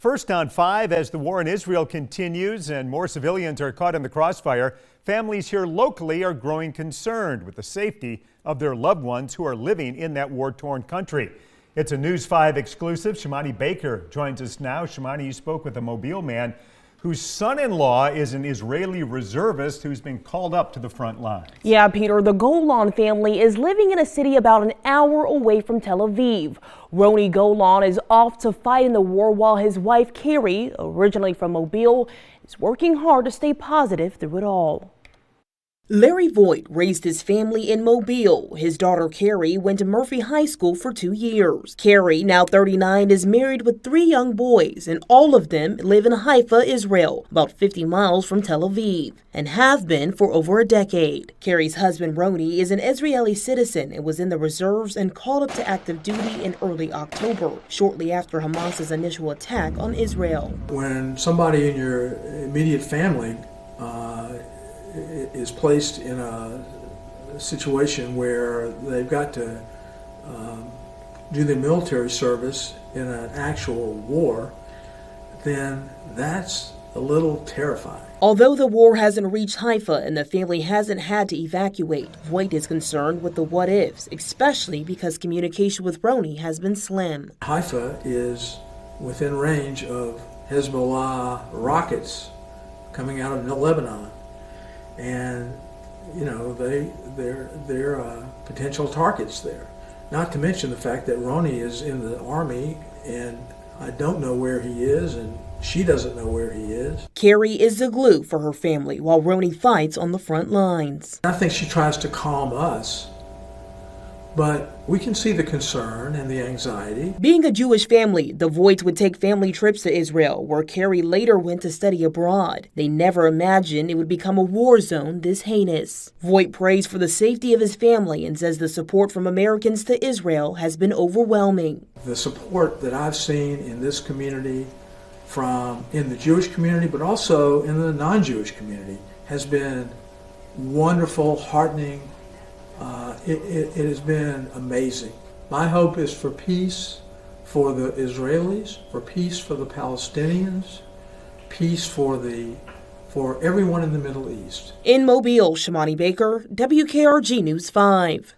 First on 5, as the war in Israel continues and more civilians are caught in the crossfire, families here locally are growing concerned with the safety of their loved ones who are living in that war-torn country. It's a News 5 exclusive. Shimani Baker joins us now. Shimani, you spoke with a Mobile man whose son-in-law is an Israeli reservist who's been called up to the front lines. Yeah, Peter, the Golan family is living in a city about an hour away from Tel Aviv. Roni Golan is off to fight in the war while his wife, Carrie, originally from Mobile, is working hard to stay positive through it all. Larry Voigt raised his family in Mobile. His daughter Carrie went to Murphy High School for 2 years. Carrie, now 39, is married with 3 young boys, and all of them live in Haifa, Israel, about 50 miles from Tel Aviv, and have been for over a decade. Carrie's husband Roni is an Israeli citizen and was in the reserves and called up to active duty in early October, shortly after Hamas's initial attack on Israel. When somebody in your immediate family is placed in a situation where they've got to do their military service in an actual war, then that's a little terrifying. Although the war hasn't reached Haifa and the family hasn't had to evacuate, Voigt is concerned with the what-ifs, especially because communication with Roni has been slim. Haifa is within range of Hezbollah rockets coming out of Lebanon. And, you know, they're potential targets there. Not to mention the fact that Roni is in the army, and I don't know where he is, and she doesn't know where he is. Carrie is the glue for her family while Roni fights on the front lines. I think she tries to calm us, but we can see the concern and the anxiety. Being a Jewish family, the Voigts would take family trips to Israel, where Carrie later went to study abroad. They never imagined it would become a war zone this heinous. Voigt prays for the safety of his family and says the support from Americans to Israel has been overwhelming. The support that I've seen in this community, in the Jewish community, but also in the non-Jewish community, has been wonderful, heartening. It has been amazing. My hope is for peace for the Israelis, for peace for the Palestinians, peace for everyone in the Middle East. In Mobile, Shimani Baker, WKRG News 5.